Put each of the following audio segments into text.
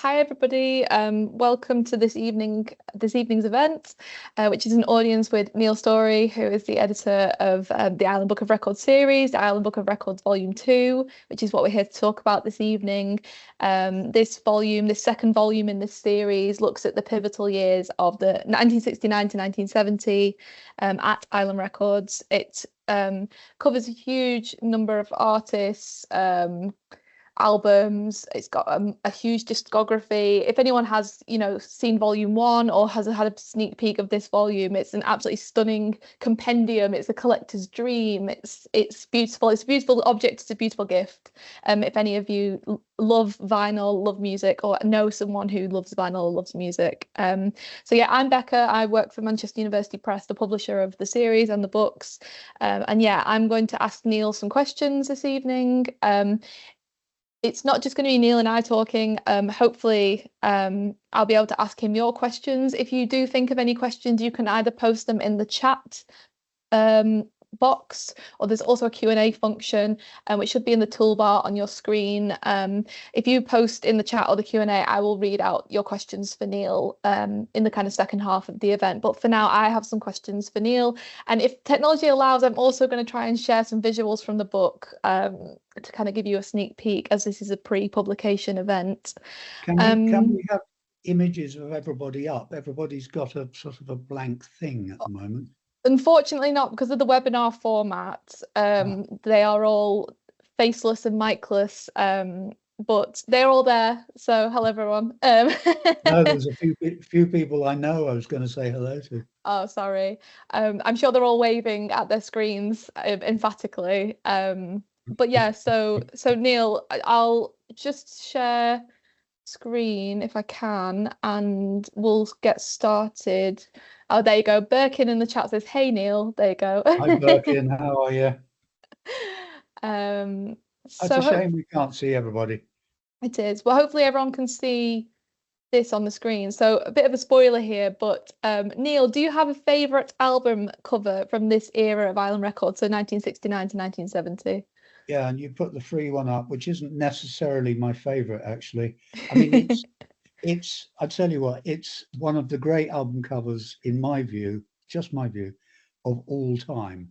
Hi everybody. Welcome to this evening's event, which is an audience with Neil Storey, who is the editor of the Island Book of Records series, the Island Book of Records Volume 2, which is what we're here to talk about this evening. This second volume in this series, looks at the pivotal years of the 1969 to 1970 at Island Records. It covers a huge number of artists, albums. It's got a huge discography. If anyone has seen volume 1 or has had a sneak peek of this volume, it's an absolutely stunning compendium. It's a collector's dream. It's beautiful. It's a beautiful object. It's a beautiful gift. If any of you love vinyl, love music, or know someone who loves vinyl or loves music. So yeah, I'm Becca. I work for Manchester University Press, the publisher of the series and the books. And yeah, I'm going to ask Neil some questions this evening. It's not just going to be Neil and I talking. Hopefully, I'll be able to ask him your questions. If you do think of any questions, you can either post them in the chat box, or there's also a Q&A function, which should be in the toolbar on your screen. If you post in the chat or the Q&A, I will read out your questions for Neil in the kind of second half of the event. But for now, I have some questions for Neil. And if technology allows, I'm also going to try and share some visuals from the book to kind of give you a sneak peek, as this is a pre-publication event. Can we have images of everybody up? Everybody's got a sort of a blank thing at the moment. Unfortunately not, because of the webinar format. They are all faceless and micless, but they're all there. So hello everyone. No, there's a few people I know I was going to say hello to. Oh, sorry. I'm sure they're all waving at their screens emphatically. But yeah, so Neil, I'll just share screen if I can, and we'll get started. Oh, there you go. Birkin in the chat says, "Hey Neil." There you go. Hi Birkin, how are you? It's a shame we can't see everybody. It is. Well, hopefully everyone can see this on the screen. So a bit of a spoiler here, but Neil, do you have a favourite album cover from this era of Island Records, so 1969 to 1970? Yeah, and you put the free one up, which isn't necessarily my favourite, actually. I mean, I tell you what, it's one of the great album covers, in my view, just my view, of all time.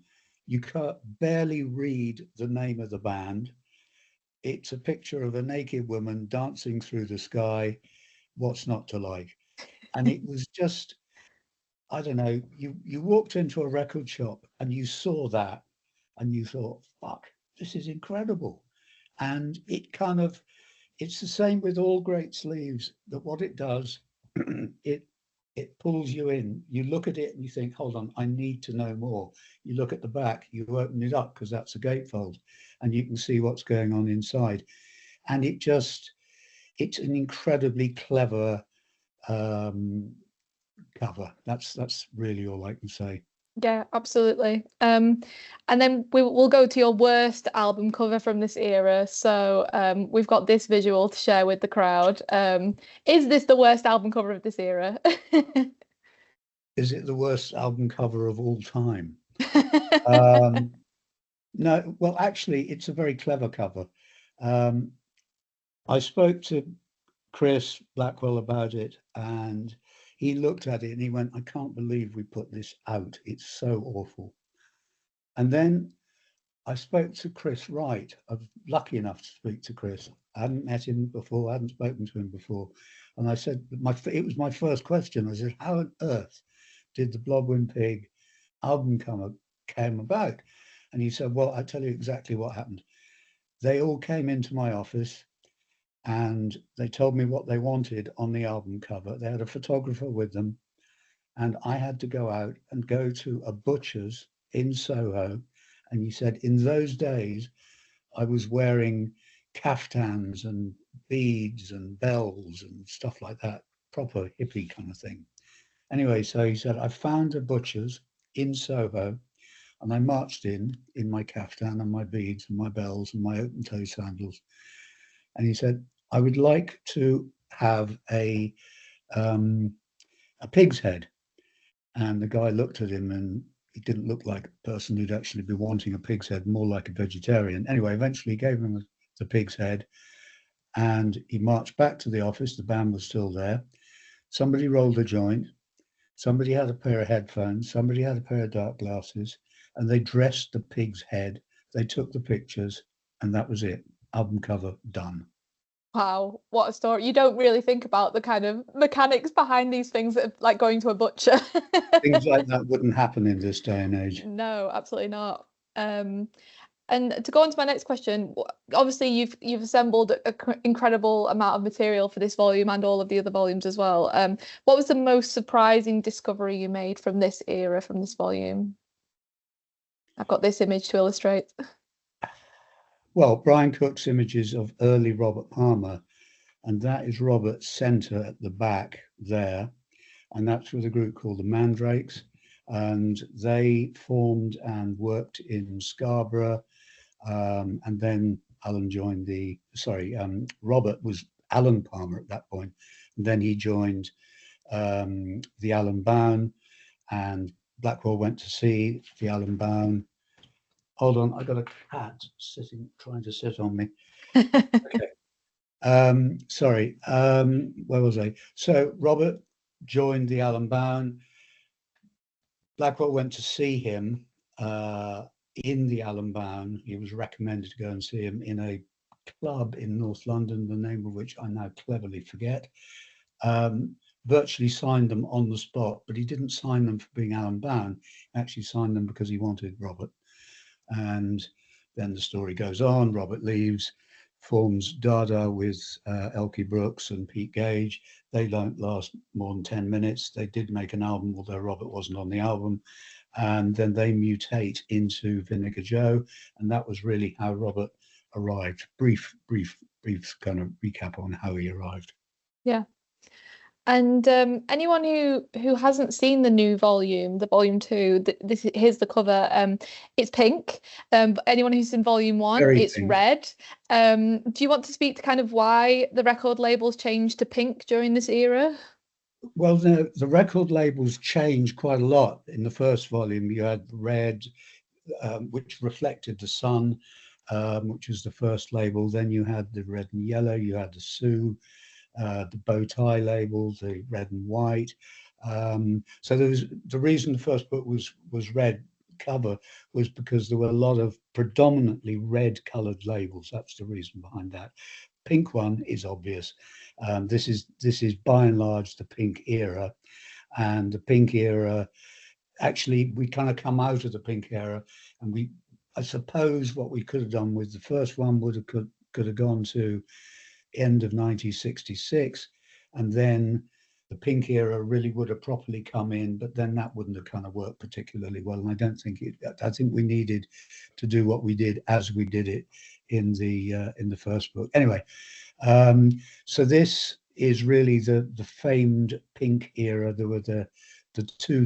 You can't barely read the name of the band. It's a picture of a naked woman dancing through the sky. What's not to like? And it was just, I don't know, you walked into a record shop and you saw that and you thought, fuck, this is incredible. And it's the same with all great sleeves, that what it does, it pulls you in. You look at it and you think, hold on, I need to know more. You look at the back, you open it up because that's a gatefold, and you can see what's going on inside. And it's an incredibly clever cover. That's really all I can say. Yeah, absolutely. And then we'll go to your worst album cover from this era. So we've got this visual to share with the crowd. Is this the worst album cover of this era? Is it the worst album cover of all time? No, well, actually, it's a very clever cover. I spoke to Chris Blackwell about it, and he looked at it and he went, I can't believe we put this out. It's so awful. And then I spoke to Chris Wright. I was lucky enough to speak to Chris. I hadn't met him before. I hadn't spoken to him before. And I said, it was my first question. I said, how on earth did the Blodwyn Pig album came about? And he said, well, I'll tell you exactly what happened. They all came into my office and they told me what they wanted on the album cover. They had a photographer with them, and I had to go out and go to a butcher's in Soho. And he said, in those days, I was wearing caftans and beads and bells and stuff like that, proper hippie kind of thing. Anyway, so he said, I found a butcher's in Soho, and I marched in my caftan and my beads and my bells and my open toe sandals. And he said, I would like to have a pig's head. And the guy looked at him, and he didn't look like a person who'd actually be wanting a pig's head, more like a vegetarian. Anyway, eventually he gave him the pig's head. And he marched back to the office. The band was still there. Somebody rolled a joint. Somebody had a pair of headphones. Somebody had a pair of dark glasses, and they dressed the pig's head. They took the pictures, and that was it. Album cover done. Wow, what a story. You don't really think about the kind of mechanics behind these things, that like going to a butcher. Things like that wouldn't happen in this day and age. No, absolutely not. And to go on to my next question, obviously you've assembled an incredible amount of material for this volume and all of the other volumes as well. What was the most surprising discovery you made from this era, from this volume? I've got this image to illustrate. Well, Brian Cook's images of early Robert Palmer, and that is Robert's centre at the back there, and that's with a group called the Mandrakes, and they formed and worked in Scarborough. And then Alan joined Robert was Alan Palmer at that point. And then he joined the Alan Bown, and Blackwell went to see the Alan Bown. Hold on, I got a cat trying to sit on me. Okay. Sorry, where was I? So Robert joined the Alan Bown. Blackwell went to see him in the Alan Bown. He was recommended to go and see him in a club in North London, the name of which I now cleverly forget. Virtually signed them on the spot, but he didn't sign them for being Alan Bown. He actually signed them because he wanted Robert. And then the story goes on. Robert leaves, forms Dada with Elkie Brooks and Pete Gage. They don't last more than 10 minutes. They did make an album, although Robert wasn't on the album. And then they mutate into Vinegar Joe. And that was really how Robert arrived. Brief kind of recap on how he arrived. Yeah. And anyone who hasn't seen the new volume, the volume 2, here's the cover. It's pink. But anyone who's seen volume 1, Very it's pink. red. Do you want to speak to kind of why the record labels changed to pink during this era? Well, the record labels changed quite a lot. In the first volume, you had red, which reflected the sun, which was the first label. Then you had the red and yellow. You had the Sioux. The bow tie label, the red and white. So there was the reason the first book was red cover was because there were a lot of predominantly red coloured labels. That's the reason behind that. Pink one is obvious. This is by and large the pink era, and the pink era. Actually, we kind of come out of the pink era, and I suppose what we could have done with the first one could have gone to end of 1966, and then the pink era really would have properly come in, but then that wouldn't have kind of worked particularly well. And I think we needed to do what we did as we did it in the first book. Anyway, so this is really the famed pink era. There were the three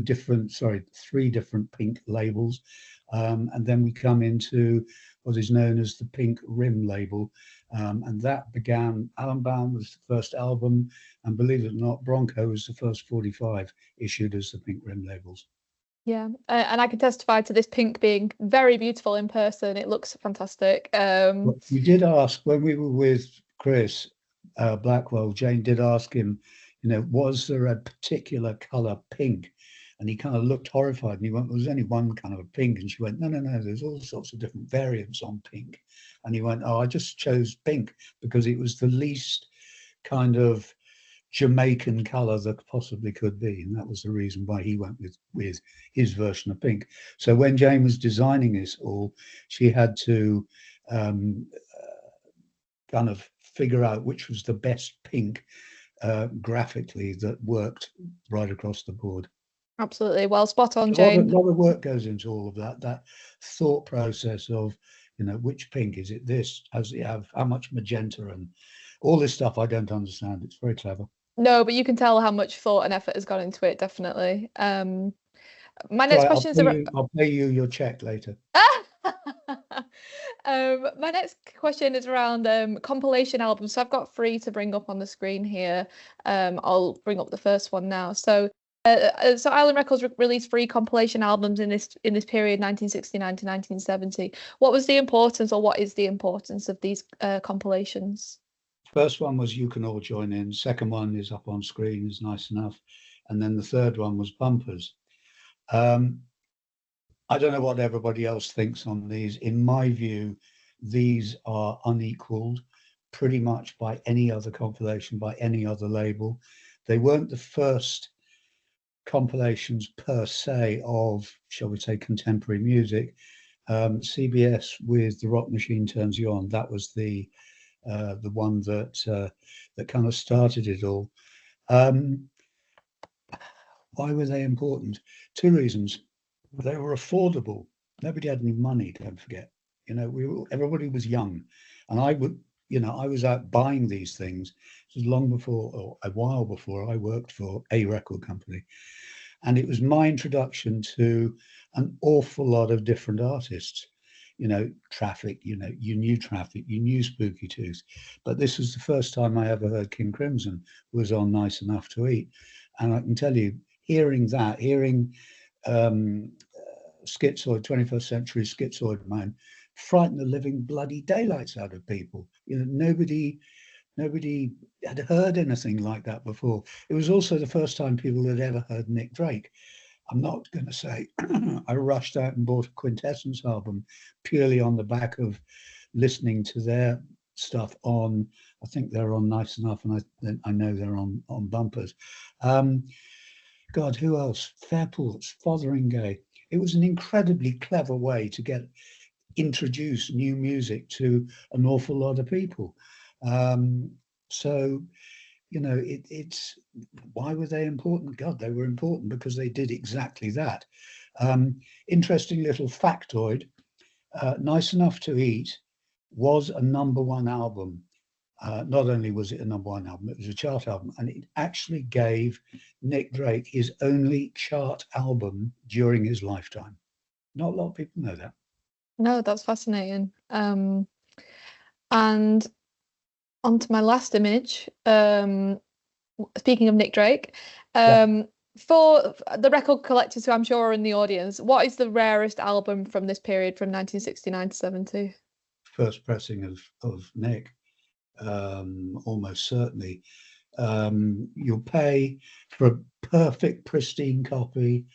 different pink labels, and then we come into what is known as the Pink Rim label, and that began. Alan Bown was the first album, and believe it or not, Bronco was the first 45 issued as the Pink Rim labels. Yeah, and I can testify to this pink being very beautiful in person. It looks fantastic. Well, you did ask when we were with Chris Blackwell. Jayne did ask him, was there a particular colour pink? And he kind of looked horrified, and he went, "Well, there's only one kind of a pink." And she went, No, there's all sorts of different variants on pink. And he went, "Oh, I just chose pink because it was the least kind of Jamaican colour that possibly could be." And that was the reason why he went with his version of pink. So when Jayne was designing this all, she had to kind of figure out which was the best pink graphically that worked right across the board. Absolutely. Well, spot on, Jayne. A lot of work goes into all of that thought process of, which pink is it? This, does it have how much magenta and all this stuff? I don't understand. It's very clever. No, but you can tell how much thought and effort has gone into it, definitely. My next question is I'll pay you your check later. My next question is around compilation albums. So I've got 3 to bring up on the screen here. I'll bring up the first one now. So Island Records released 3 compilation albums in this period, 1969 to 1970. What was the importance, or what is the importance of these compilations? First one was You Can All Join In. Second one is up on screen, is Nice Enough. And then the third one was Bumpers. I don't know what everybody else thinks on these. In my view, these are unequaled pretty much by any other compilation, by any other label. They weren't the first compilations per se of, shall we say, contemporary music. CBS with The Rock Machine Turns You On, that was the one that kind of started it all. Why were they important? Two reasons. They were affordable. Nobody had any money, don't forget. Everybody was young, and I was out buying these things. This was long before, or a while before, I worked for a record company, and it was my introduction to an awful lot of different artists. Traffic. You knew Traffic, you knew Spooky Tooth, but this was the first time I ever heard King Crimson was on Nice Enough to Eat, and I can tell you, hearing Schizoid, 21st Century Schizoid Man, frightened the living bloody daylights out of people. Nobody had heard anything like that before. It was also the first time people had ever heard Nick Drake. I'm not going to say I rushed out and bought a Quintessence album purely on the back of listening to their stuff on, I think they're on Nice Enough, and I know they're on Bumpers. God, who else? Fairport's Fotheringay. It was an incredibly clever way to introduce new music to an awful lot of people. It's why were they important? God, they were important because they did exactly that. Interesting little factoid, Nice Enough to Eat was a #1 album. Not only was it a #1 album, it was a chart album, and it actually gave Nick Drake his only chart album during his lifetime. Not a lot of people know that. No, that's fascinating. And onto my last image. Speaking of Nick Drake, for the record collectors who I'm sure are in the audience, what is the rarest album from this period from 1969 to 70? First pressing of Nick, almost certainly. You'll pay for a perfect, pristine copy.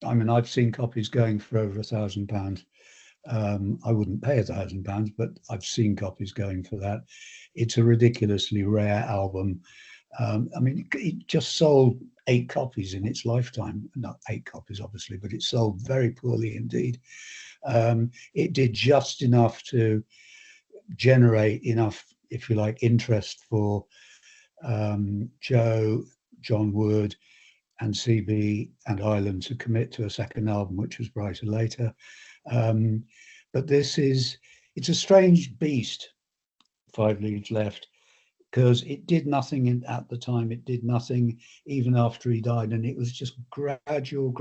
I've seen copies going for over £1,000. I wouldn't pay £1,000, but I've seen copies going for that. It's a ridiculously rare album. It just sold 8 copies in its lifetime. Not 8 copies, obviously, but it sold very poorly indeed. It did just enough to generate enough, if you like, interest for Joe, John Wood, and CB and Ireland to commit to a second album, which was Brighter Later. But it's a strange beast, 5 Leaves Left, because it did nothing at the time. It did nothing even after he died, and it was just gradual,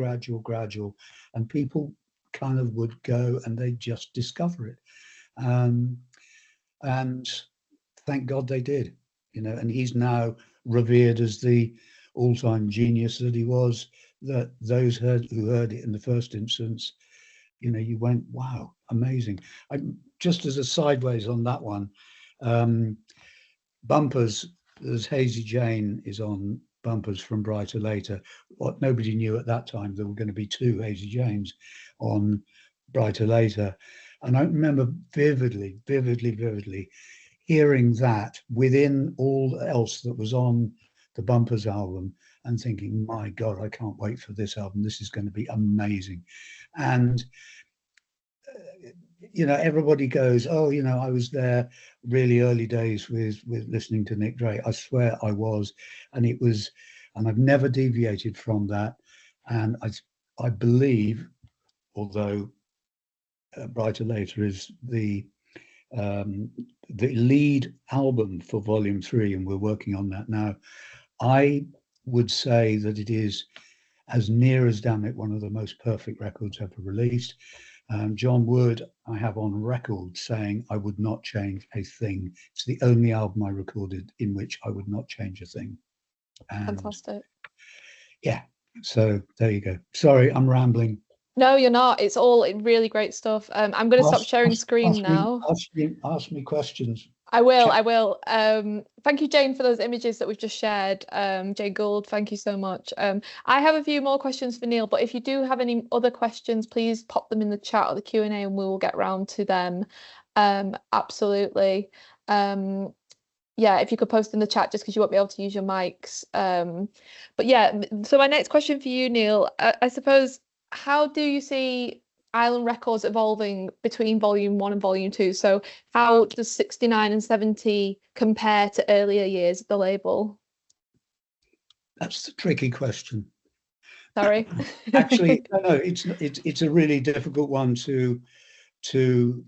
and people kind of would go and they'd just discover it. And thank God they did, and he's now revered as the all-time genius that he was, that those who heard it in the first instance, you went, wow, amazing. Just as a sideways on that one, Bumpers, there's Hazy Jane is on Bumpers from Brighter Later. What nobody knew at that time, there were going to be 2 Hazy Janes on Brighter Later. And I remember vividly hearing that within all else that was on the Bumpers album and thinking, my God, I can't wait for this album. This is going to be amazing. And, everybody goes, oh, I was there really early days with listening to Nick Drake. I swear I was. And I've never deviated from that. And I believe, although Brighter Later is the lead album for Volume 3, and we're working on that now, I would say that it is, as near as damn it, one of the most perfect records ever released. John Wood, I have on record saying I would not change a thing. It's the only album I recorded in which I would not change a thing. And fantastic. Yeah, so there you go. Sorry, I'm rambling. No, you're not. It's all really great stuff. I'm going to stop sharing screen now. Ask me questions. I will. I will. Thank you, Jayne, for those images that we've just shared. Jayne Gould, thank you so much. I have a few more questions for Neil, but if you do have any other questions, please pop them in the chat or the Q&A and we will get round to them. Absolutely. Yeah, if you could post in the chat just because you won't be able to use your mics. But yeah, so my next question for you, Neil, I suppose, how do you see Island Records evolving between Volume 1 and Volume 2? So how does 69 and 70 compare to earlier years of the label? That's the tricky question. Sorry. Actually, no, it's a really difficult one to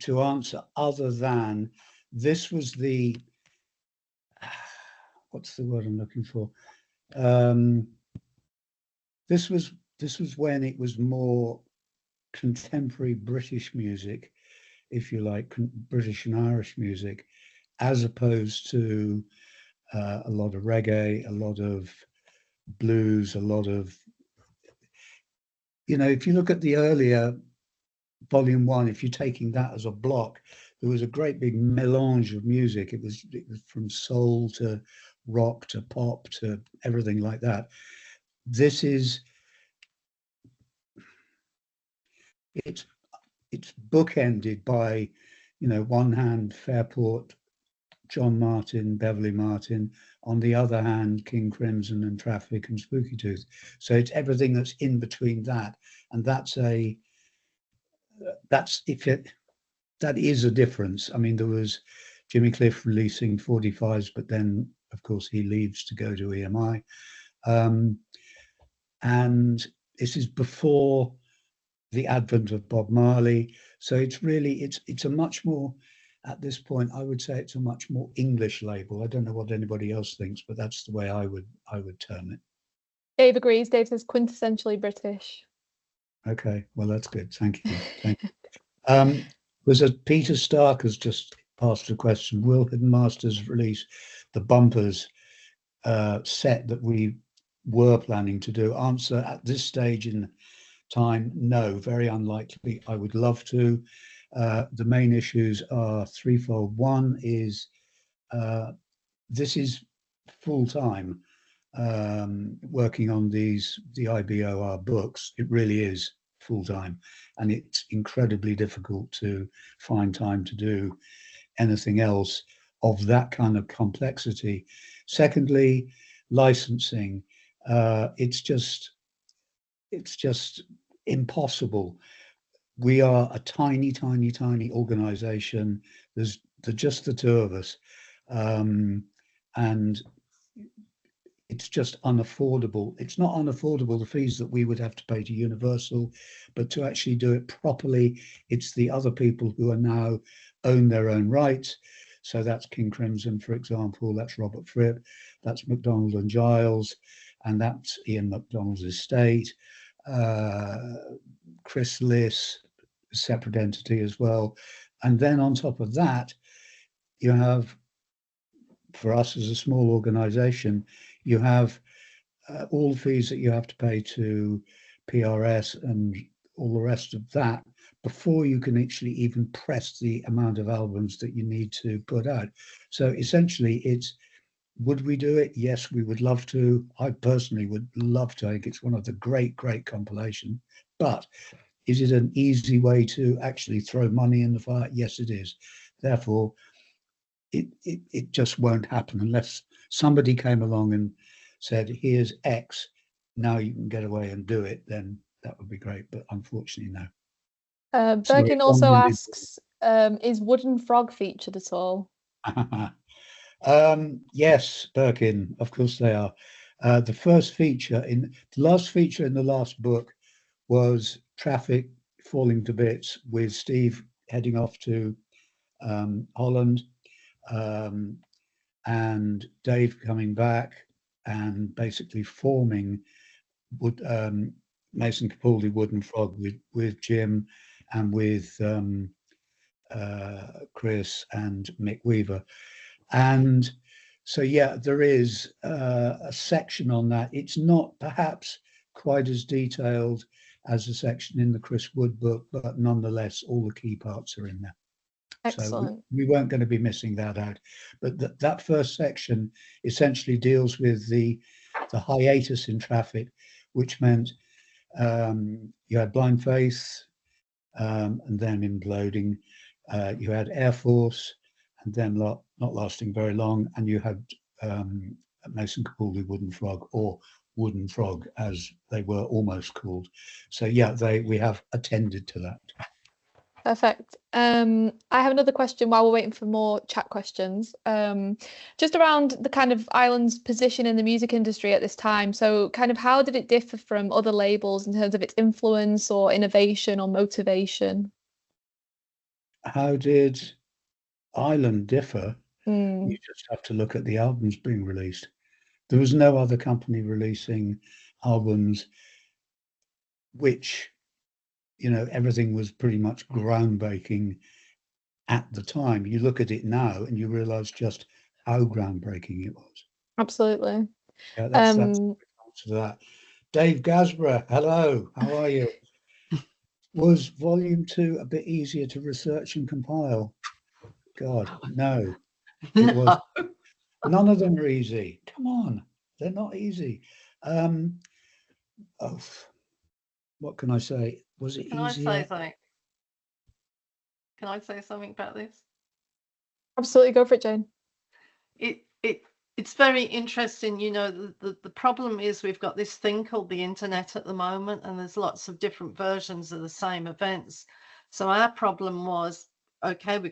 answer, other than this was the, what's the word I'm looking for? This was when it was more contemporary British music, if you like, British and Irish music, as opposed to a lot of reggae, a lot of blues, a lot of, if you look at the earlier Volume 1, if you're taking that as a block, there was a great big melange of music. It was from soul to rock to pop to everything like that. This is, it's bookended by, one hand Fairport, John Martyn, Beverley Martyn, on the other hand King Crimson and Traffic and Spooky Tooth. So it's everything that's in between that, and that is a difference. I mean, there was Jimmy Cliff releasing 45s, but then of course he leaves to go to EMI, and this is before the advent of Bob Marley. So it's really, it's a much more, at this point, I would say it's a much more English label. I don't know what anybody else thinks, but that's the way I would term it. Dave agrees. Dave says quintessentially British. Okay, well, that's good. Thank you. Thank you. Was it Peter Stark has just asked a question? Will Hidden Masters release the bumpers set that we were planning to do? Answer, at this stage in time, no, very unlikely. I would love to. The main issues are threefold. One is this is full-time working on the IBOR books. It really is full-time, and it's incredibly difficult to find time to do anything else of that kind of complexity. Secondly, licensing. It's just impossible. We are a tiny organization. There's just the two of us, and it's just unaffordable. It's not unaffordable, the fees that we would have to pay to Universal, but to actually do it properly, it's the other people who are now own their own rights. So that's King Crimson, for example, that's Robert Fripp, that's MacDonald and Giles, and that's Ian MacDonald's estate. Chris Liss, separate entity as well. And then on top of that, you have, for us as a small organization, you have all the fees that you have to pay to PRS and all the rest of that before you can actually even press the amount of albums that you need to put out. So essentially it's, would we do it? Yes, we would love to. I personally would love to. I think it's one of the great compilation. But is it an easy way to actually throw money in the fire? Yes, it is. Therefore, it just won't happen unless somebody came along and said, here's X, now you can get away and do it, then that would be great. But unfortunately, no. Birkin also asks, is Wooden Frog featured at all? Yes, Birkin, of course they are. The last feature in the last book was Traffic falling to bits, with Steve heading off to Holland, and Dave coming back and basically forming Mason Capaldi Wooden Frog with Jim and with Chris and Mick Weaver. And so, yeah, there is a section on that. It's not perhaps quite as detailed as a section in the Chris Wood book, but nonetheless, all the key parts are in there. Excellent. So we weren't going to be missing that out. But that first section essentially deals with the hiatus in traffic, which meant you had Blind Faith, and then imploding. You had Air Force, and then not lasting very long, and you had Mason Capaldi Wooden Frog, or Wooden Frog as they were almost called. So yeah, we have attended to that. Perfect. I have another question while we're waiting for more chat questions. Just around the kind of Island's position in the music industry at this time. So kind of how did it differ from other labels in terms of its influence or innovation or motivation? How did Island differ? Mm, You just have to look at the albums being released. There was no other company releasing albums which, you know, everything was pretty much groundbreaking at the time. You look at it now and you realize just how groundbreaking it was. absolutely. Yeah, that's the answer to that. Dave Gasborough, hello, how are you? Was volume 2 a bit easier to research and compile? God, no, it was. None of them are easy. Come on, they're not easy. Oh, what can I say? Was it Can I easier? say something? Can I say something about this? Absolutely, go for it, Jayne. It's very interesting. You know, the problem is we've got this thing called the internet at the moment, and there's lots of different versions of the same events. So our problem was, okay, we're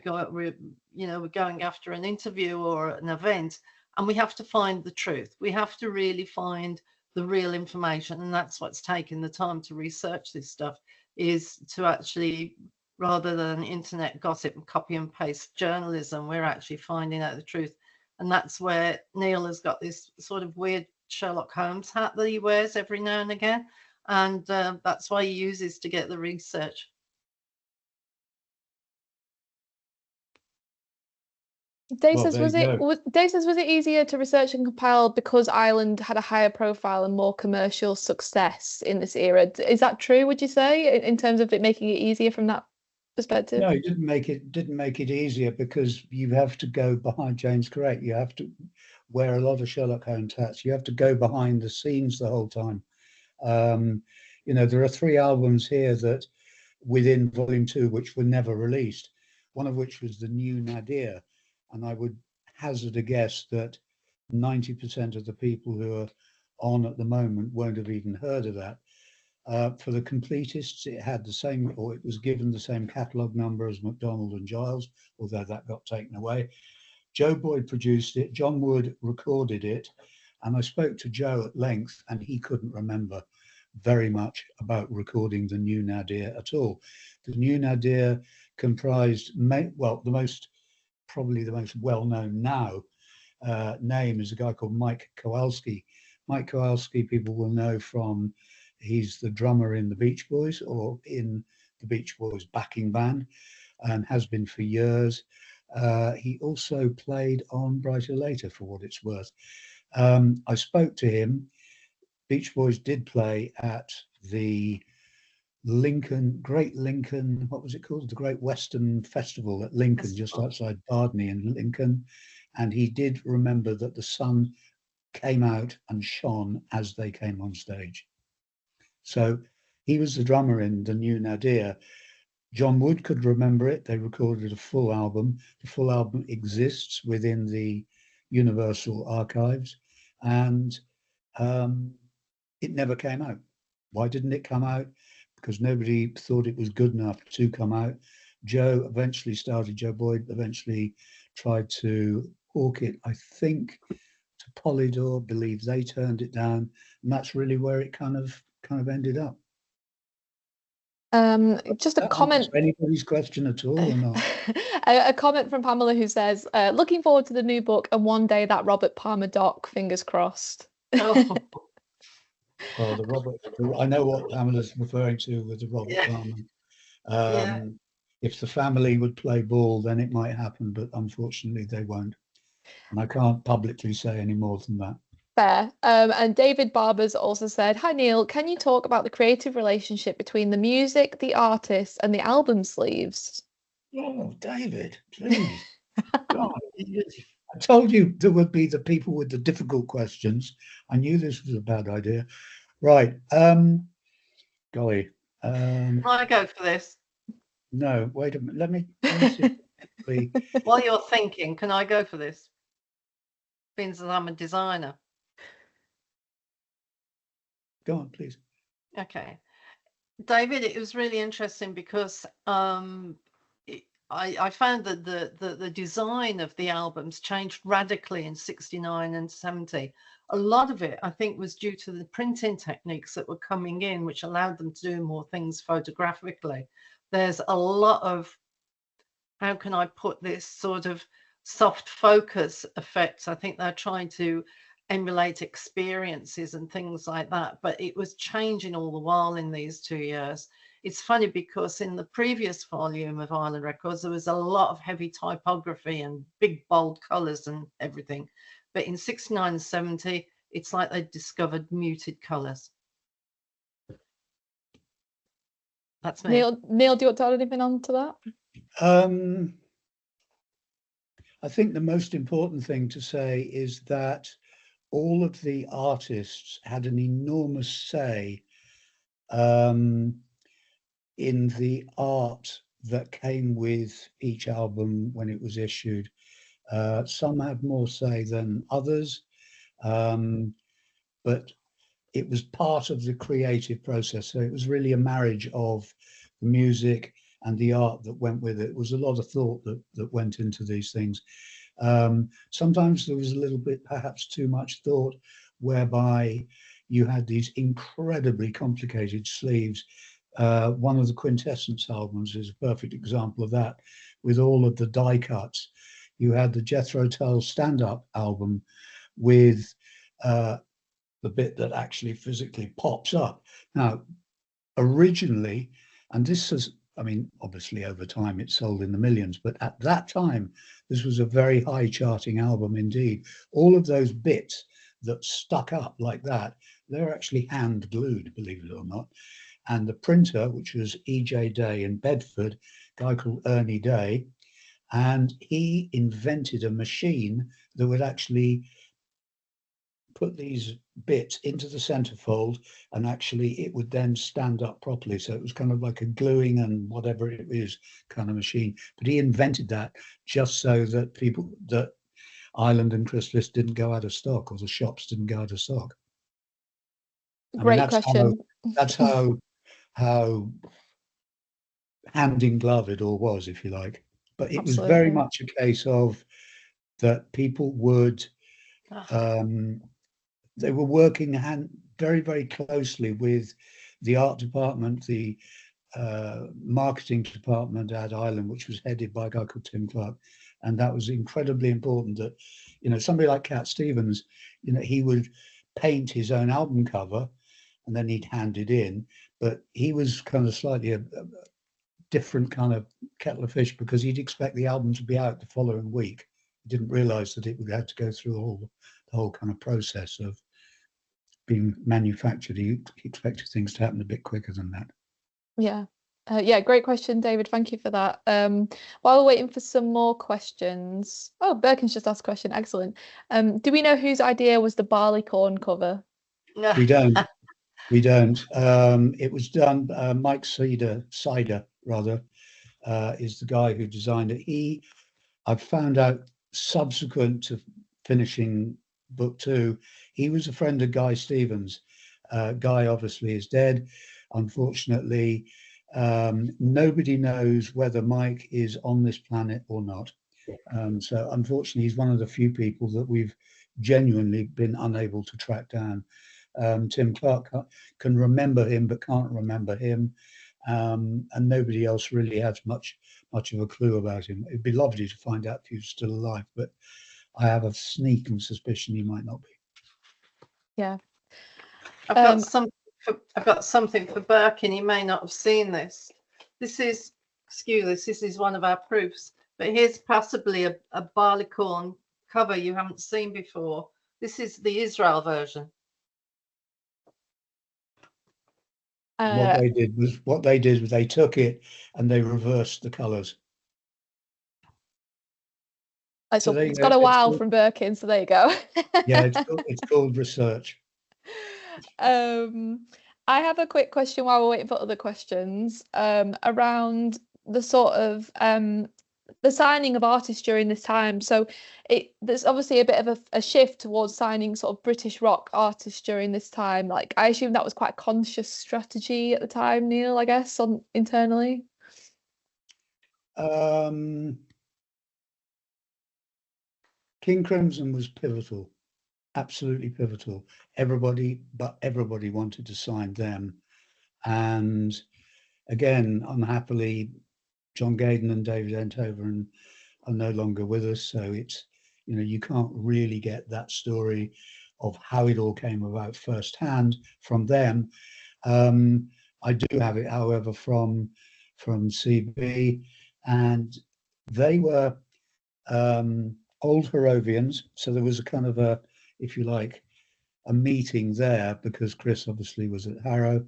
going after an interview or an event, and we have to find the truth. We have to really find the real information, and that's what's taken the time to research this stuff, is to actually, rather than internet gossip and copy and paste journalism, we're actually finding out the truth. And that's where Neil has got this sort of weird Sherlock Holmes hat that he wears every now and again. And that's why he uses to get the research. Dave says, was it easier to research and compile because Ireland had a higher profile and more commercial success in this era? Is that true, would you say, in terms of it making it easier from that perspective? No, it didn't make it easier, because you have to go behind. Jane's correct. You have to wear a lot of Sherlock Holmes hats. You have to go behind the scenes the whole time. You know, there are 3 albums here that within volume 2 which were never released, one of which was the New Nadir, and I would hazard a guess that 90% of the people who are on at the moment won't have even heard of that. For the completists, it had the same, or it was given the same catalogue number as MacDonald and Giles, although that got taken away. Joe Boyd produced it, John Wood recorded it, and I spoke to Joe at length, and he couldn't remember very much about recording the New Nadir at all. The New Nadir comprised, probably the most well-known now name is a guy called Mike Kowalski. Mike Kowalski, people will know from, he's the drummer in the Beach Boys, or in the Beach Boys backing band, and has been for years. He also played on Brighter Later, for what it's worth. I spoke to him. Beach Boys did play at the Great Lincoln, what was it called? The Great Western Festival at Lincoln, just outside Bardney in Lincoln. And he did remember that the sun came out and shone as they came on stage. So he was the drummer in the New Nadir. John Wood could remember it. They recorded a full album. The full album exists within the Universal archives, and it never came out. Why didn't it come out? Because nobody thought it was good enough to come out. Joe Boyd eventually tried to hawk it, I think, to Polydor, believe they turned it down, and that's really where it kind of ended up. Just a comment. Anybody's question at all or not? A comment from Pamela, who says, looking forward to the new book, and one day that Robert Palmer doc, fingers crossed. Oh. Well, I know what Pamela's referring to with the Robert Palmer. If the family would play ball, then it might happen, but unfortunately they won't. And I can't publicly say any more than that. Fair. And David Barber's also said, "Hi Neil, can you talk about the creative relationship between the music, the artist, and the album sleeves?" Oh, David, please. God, I told you there would be the people with the difficult questions. I knew this was a bad idea. Right. Golly. I go for this. No, wait a minute. Let me see. While you're thinking, can I go for this? Being that I'm a designer. Go on, please. Okay. David, it was really interesting because I found that the design of the albums changed radically in 69 and 70. A lot of it, I think, was due to the printing techniques that were coming in, which allowed them to do more things photographically. There's a lot of, how can I put this, sort of soft focus effects. I think they're trying to emulate experiences and things like that, but it was changing all the while in these 2 years. It's funny because in the previous volume of Island Records, there was a lot of heavy typography and big bold colors and everything. But in 69 and 70, it's like they discovered muted colors. That's me. Neil, do you want to add anything on to that? I think the most important thing to say is that all of the artists had an enormous say in the art that came with each album when it was issued. Some had more say than others, but it was part of the creative process. So it was really a marriage of the music and the art that went with it. It was a lot of thought that went into these things. Sometimes there was a little bit, perhaps too much thought, whereby you had these incredibly complicated sleeves. One of the Quintessence albums is a perfect example of that, with all of the die cuts. You had the Jethro Tull stand-up album with the bit that actually physically pops up. Now, originally, and this is, I mean, obviously over time it sold in the millions, but at that time, this was a very high charting album indeed. All of those bits that stuck up like that, they're actually hand glued, believe it or not. And the printer, which was E.J. Day in Bedford, a guy called Ernie Day, and he invented a machine that would actually put these bits into the centerfold, and actually it would then stand up properly. So it was kind of like a gluing and whatever it is kind of machine. But he invented that just so that that Island and Chrysalis didn't go out of stock, or the shops didn't go out of stock. Great question. That's how hand in glove it all was, if you like. But it was very much a case of that people would they were working very, very closely with the art department, the marketing department at Island, which was headed by a guy called Tim Clark. And that was incredibly important that, somebody like Cat Stevens, he would paint his own album cover and then he'd hand it in. But he was kind of slightly a different kind of kettle of fish, because he'd expect the album to be out the following week. He didn't realize that it would have to go through the whole kind of process of being manufactured. He expected things to happen a bit quicker than that. Yeah, great question, David. Thank you for that. While we're waiting for some more questions, Birkin's just asked a question. Excellent. Do we know whose idea was the barleycorn cover? No. We don't. It was done. Mike Cider, is the guy who designed it. I've found out subsequent to finishing book 2, he was a friend of Guy Stevens. Guy obviously is dead, unfortunately. Nobody knows whether Mike is on this planet or not. So unfortunately, he's one of the few people that we've genuinely been unable to track down. Tim Clark can remember him, but can't remember him. And nobody else really has much of a clue about him. It'd be lovely to find out if he was still alive, but I have a sneaking suspicion he might not be. Yeah. I've got something for Birkin. He may not have seen this. This is one of our proofs, but here's possibly a barleycorn cover you haven't seen before, This is the Israel version. What they did was they took it and they reversed the colours. So it's got a wow from Birkin, so there you go. Yeah, it's called research. I have a quick question while we're waiting for other questions around the sort of the signing of artists during this time. So there's obviously a bit of a shift towards signing sort of British rock artists during this time. Like, I assume that was quite a conscious strategy at the time, Neil, I guess, internally. King Crimson was pivotal, absolutely pivotal. Everybody wanted to sign them. And again, unhappily, John Gayden and David Enthoven are no longer with us. So it's, you can't really get that story of how it all came about firsthand from them. I do have it, however, from CB, and they were old Harrovians. So there was a kind of a, if you like, a meeting there, because Chris obviously was at Harrow.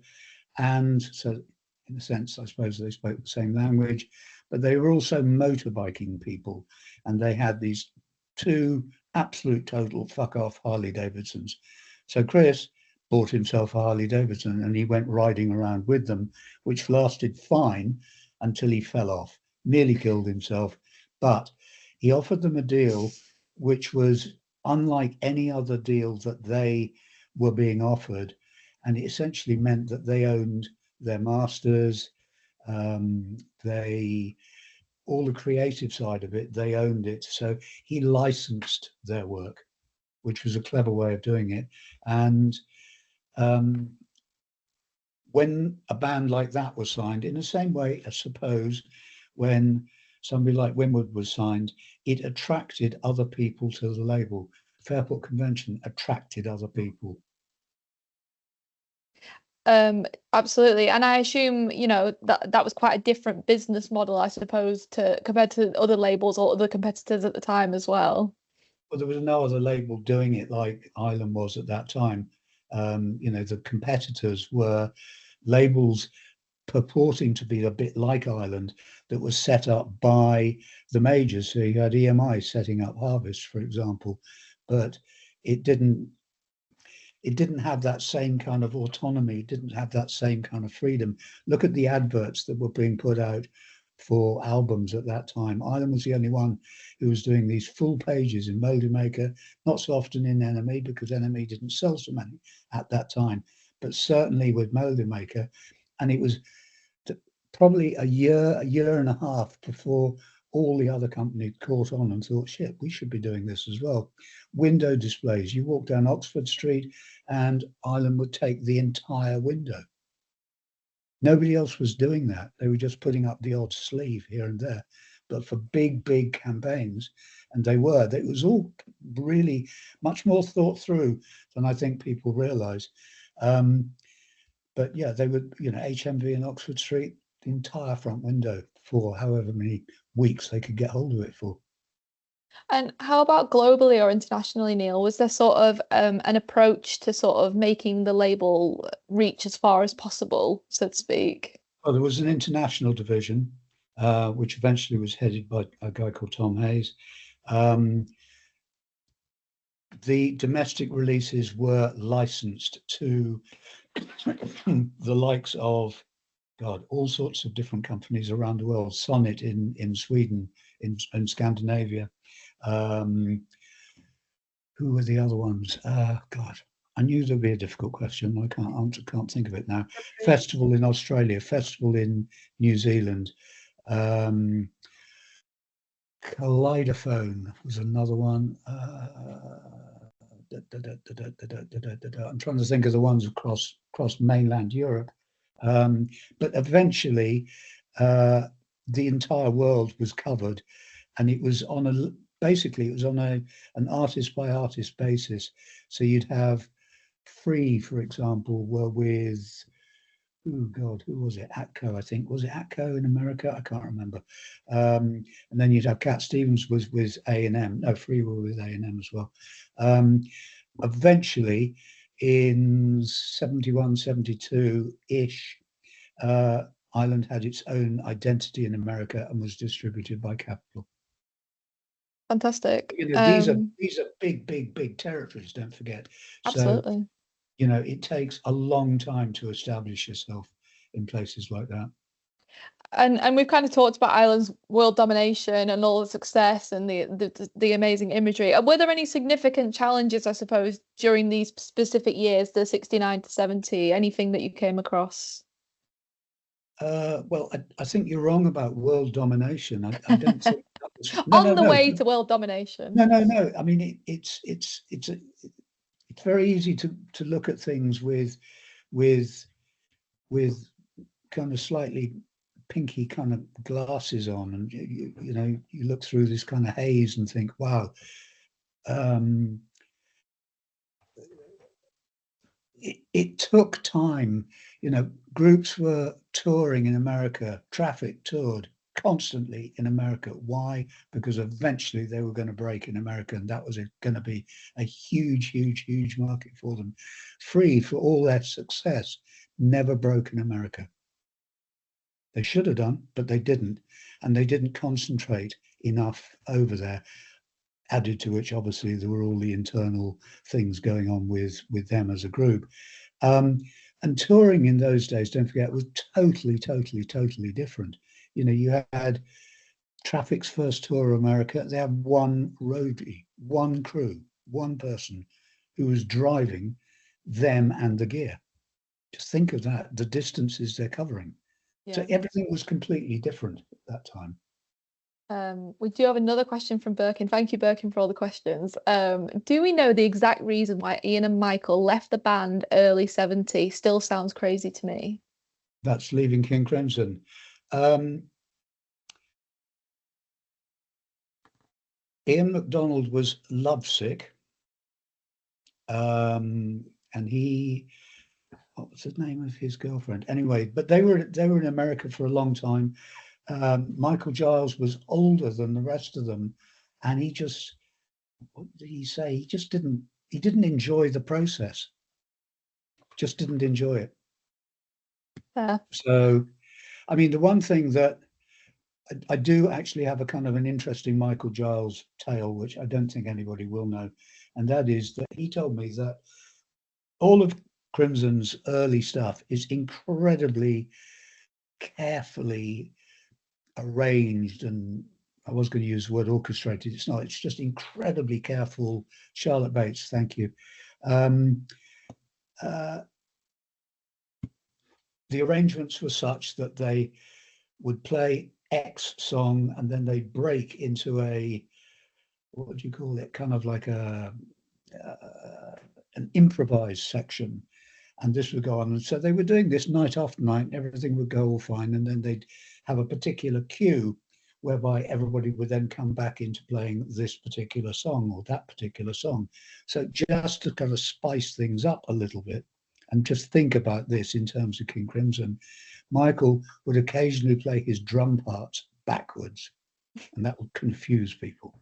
And so in a sense, I suppose they spoke the same language, but they were also motorbiking people. And they had these two absolute total fuck off Harley Davidsons. So Chris bought himself a Harley Davidson and he went riding around with them, which lasted fine until he fell off, nearly killed himself. But he offered them a deal which was unlike any other deal that they were being offered. And it essentially meant that they owned their masters, all the creative side of it, they owned it. So he licensed their work, which was a clever way of doing it. And when a band like that was signed, in the same way, I suppose, when somebody like Winwood was signed, it attracted other people to the label. Fairport Convention attracted other people. Absolutely. And I assume, that was quite a different business model, I suppose, compared to other labels or other competitors at the time as well. Well, there was no other label doing it like Island was at that time. The competitors were labels purporting to be a bit like Island that was set up by the majors. So you had EMI setting up Harvest, for example, but it didn't have that same kind of autonomy, didn't have that same kind of freedom. Look at the adverts that were being put out for albums at that time. Island was the only one who was doing these full pages in Melody Maker, not so often in NME because NME didn't sell so many at that time, but certainly with Melody Maker. And it was probably a year and a half before all the other companies caught on and thought, shit, we should be doing this as well. Window displays. You walk down Oxford Street and Island would take the entire window. Nobody else was doing that. They were just putting up the odd sleeve here and there. But for big campaigns, and it was all really much more thought through than I think people realise. But yeah, they would, HMV in Oxford Street, the entire front window for however many weeks they could get hold of it for. And how about globally or internationally, Neil? Was there sort of an approach to sort of making the label reach as far as possible, so to speak? Well, there was an international division, which eventually was headed by a guy called Tom Hayes. The domestic releases were licensed to the likes of, all sorts of different companies around the world. Sonnet in Sweden, in Scandinavia. Who were the other ones? I knew there'd be a difficult question. I can't think of it now. Okay. Festival in Australia, Festival in New Zealand. Kaleidophone was another one. I'm trying to think of the ones across mainland Europe. But eventually, the entire world was covered, and it was on an artist by artist basis. So you'd have Free, for example, were with, who was it? Atco, I think. Was it Atco in America? I can't remember. And then you'd have Cat Stevens was with A&M. No, Free were with A&M as well. eventually in 71, 72-ish, Ireland had its own identity in America and was distributed by Capitol. Fantastic. You know, these are big territories, don't forget. Absolutely. So, you know, it takes a long time to establish yourself in places like that. And we've kind of talked about Ireland's world domination and all the success and the amazing imagery. Were there any significant challenges, I suppose, during these specific years, the 69 to 70, anything that you came across? Well, I think you're wrong about world domination. I don't think that was, On the way to world domination. No. I mean, it's very easy to look at things with kind of slightly pinky kind of glasses on, and you know, you look through this kind of haze and think, wow, it took time. You know, groups were touring in America, Traffic toured constantly in America. Why? Because eventually they were going to break in America, and that was going to be a huge market for them. Free, for all their success, never broke in America. They should have done, but they didn't, and they didn't concentrate enough over there. Added to which, obviously, there were all the internal things going on with them as a group. And touring in those days, don't forget, was totally different. You know, you had Traffic's first tour of America. They had one roadie, one crew, one person who was driving them and the gear. Just think of that, the distances they're covering. Yeah. So everything was completely different at that time. We do have another question from Birkin. Thank you, Birkin, for all the questions. Do we know the exact reason why Ian and Michael left the band early 70s? Still sounds crazy to me. That's leaving King Crimson. Ian MacDonald was lovesick. And what was the name of his girlfriend? Anyway, but they were in America for a long time. Michael Giles was older than the rest of them, and he just, what did he say? He just didn't enjoy the process. Just didn't enjoy it. So, I mean, the one thing that I do actually have a kind of an interesting Michael Giles tale, which I don't think anybody will know, and that is that he told me that all of Crimson's early stuff is incredibly carefully arranged, and I was going to use the word orchestrated. It's not. It's just incredibly careful. Charlotte Bates, thank you. The arrangements were such that they would play X song and then they break into a, what would you call it? Kind of like an improvised section. And this would go on. And so they were doing this night after night, and everything would go all fine. And then they'd have a particular cue whereby everybody would then come back into playing this particular song or that particular song. So just to kind of spice things up a little bit, and just think about this in terms of King Crimson, Michael would occasionally play his drum parts backwards, and that would confuse people.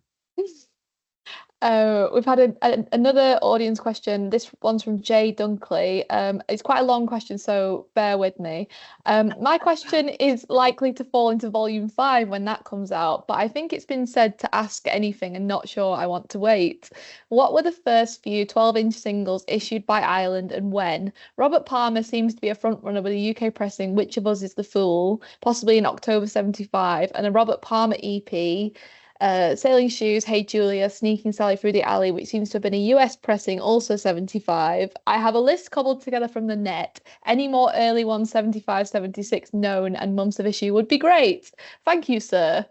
We've had another audience question. This one's from Jay Dunkley. It's quite a long question, so bear with me. My question is likely to fall into volume 5 when that comes out, but I think it's been said to ask anything and not sure I want to wait. What were the first few 12-inch singles issued by Ireland and when? Robert Palmer seems to be a frontrunner with a UK pressing, Which of Us is the Fool, possibly in October 75, and a Robert Palmer EP, Sailing Shoes, Hey Julia, Sneaking Sally Through the Alley, which seems to have been a US pressing, also 75. I have a list cobbled together from the net. Any more early ones, 75, 76 known and months of issue would be great. Thank you, sir.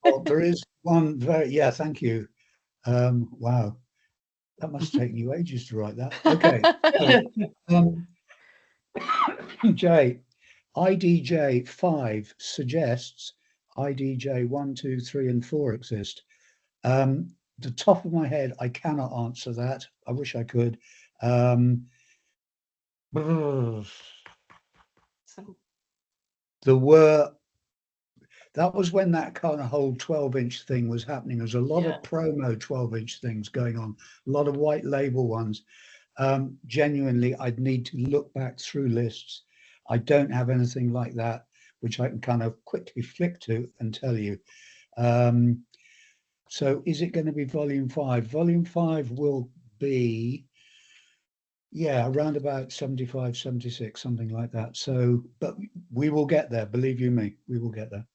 Well, there is one yeah, thank you. Wow, that must take you ages to write that. Okay. Jay, IDJ 5 suggests IDJ 1, 2, 3, and 4 exist. The top of my head, I cannot answer that. I wish I could. There that was when that kind of whole 12-inch thing was happening. There was a lot Yeah. of promo 12-inch things going on, a lot of white label ones. Genuinely, I'd need to look back through lists. I don't have anything like that, which I can kind of quickly flick to and tell you. So is it going to be volume 5? Volume 5 will be, yeah, around about 75, 76, something like that. So, but we will get there. Believe you me, we will get there.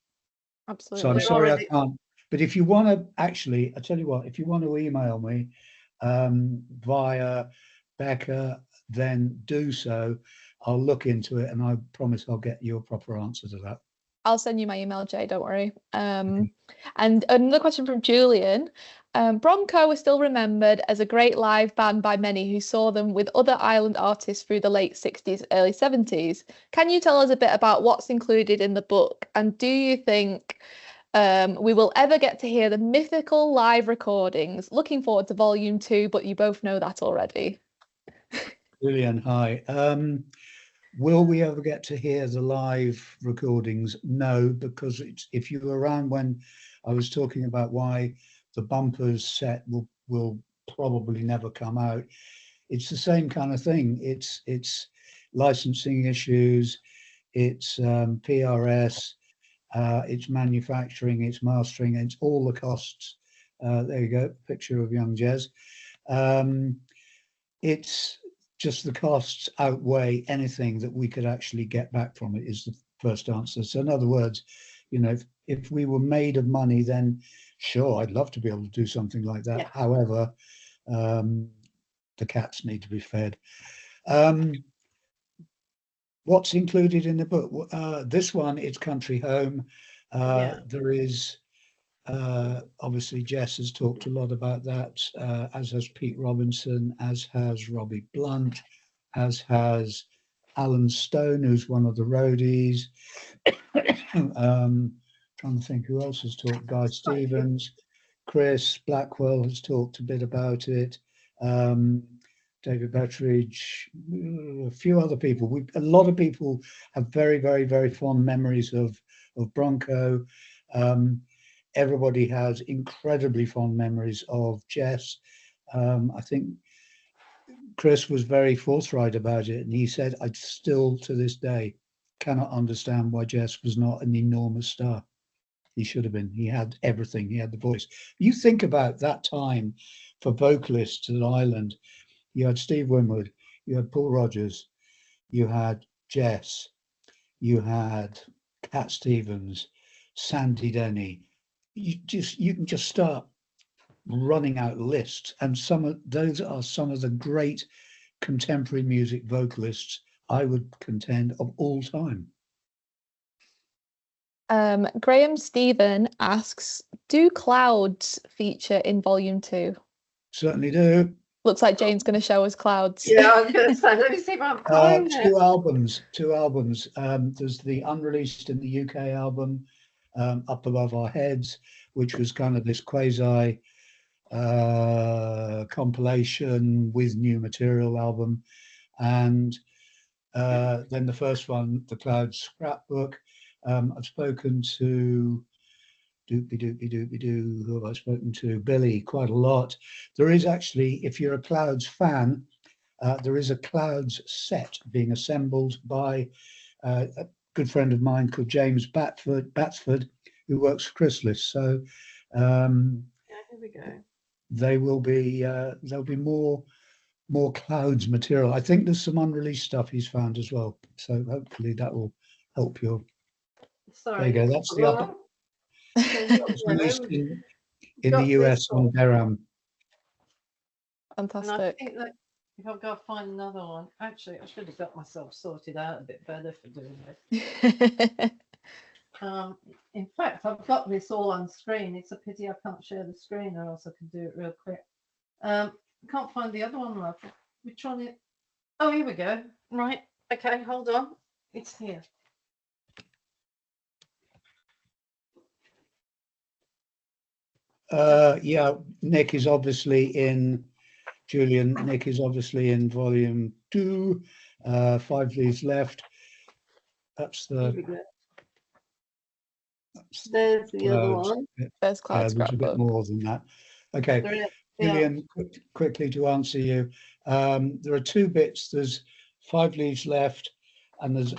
Absolutely. So I'm We're sorry already- I can't. But if you want to, actually, I tell you what, if you want to email me via Becca, then do so. I'll look into it, and I promise I'll get you a proper answer to that. I'll send you my email, Jay, don't worry. And another question from Julian. Bronco is still remembered as a great live band by many who saw them with other island artists through the late 60s, early 70s. Can you tell us a bit about what's included in the book? And do you think we will ever get to hear the mythical live recordings? Looking forward to volume 2, but you both know that already. Julian, hi. Will we ever get to hear the live recordings? No, because if you were around when I was talking about why the bumpers set will probably never come out, it's the same kind of thing. It's licensing issues, it's PRS, it's manufacturing, it's mastering, it's all the costs. There you go, picture of young Jez. It's just the costs outweigh anything that we could actually get back from it, is the first answer. So in other words, you know, if we were made of money, then sure, I'd love to be able to do something like that. Yeah. However, the cats need to be fed. What's included in the book? This one, it's Country Home. There is obviously Jess has talked a lot about that, as has Pete Robinson, as has Robbie Blunt, as has Alan Stone, who's one of the roadies. Trying to think who else has talked. Guy Stevens, Chris Blackwell has talked a bit about it. David Bettridge, a few other people. A lot of people have very, very, very fond memories of Bronco. Everybody has incredibly fond memories of Jess. I think Chris was very forthright about it, and he said, I still to this day cannot understand why Jess was not an enormous star. He should have been. He had everything. He had the voice. You think about that time for vocalists at Ireland. You had Steve Winwood, you had Paul Rogers, you had Jess, you had Cat Stevens, Sandy Denny. You can just start running out lists, and those are some of the great contemporary music vocalists, I would contend, of all time. Graham Stephen asks, do clouds feature in volume 2? Certainly do. Looks like Jane's going to show us clouds. Yeah, I was going to say, let me see if I can find it. Two albums. There's the unreleased in the UK album, Up Above Our Heads, which was kind of this quasi compilation with new material album, and then the first one, the Clouds Scrapbook. I've spoken to who have I spoken to? Billy, quite a lot. There is actually, if you're a Clouds fan, there is a Clouds set being assembled by a good friend of mine called James Batsford, who works for Chrysalis. So Yeah, here we go. there'll be more Clouds material. I think there's some unreleased stuff he's found as well. So hopefully that will help you. Sorry. There you go. That's the upper. It's released in the US on Deram. And I Fantastic. think that if I've got to find another one, actually, I should have got myself sorted out a bit better for doing this. In fact, I've got this all on screen. It's a pity I can't share the screen, or else I can do it real quick. I can't find the other one, love. Which one? Oh, here we go. Right. Okay, hold on. It's here. Yeah, Nick is obviously in. Julian, Nick is obviously in volume 2. 5 leaves left. That's There's the other clouds. one. There's Cloud There's a bit Scrapbook. more than that. Okay, Yeah. Gillian, quickly to answer you. There are 2 bits. There's 5 leaves left, and there's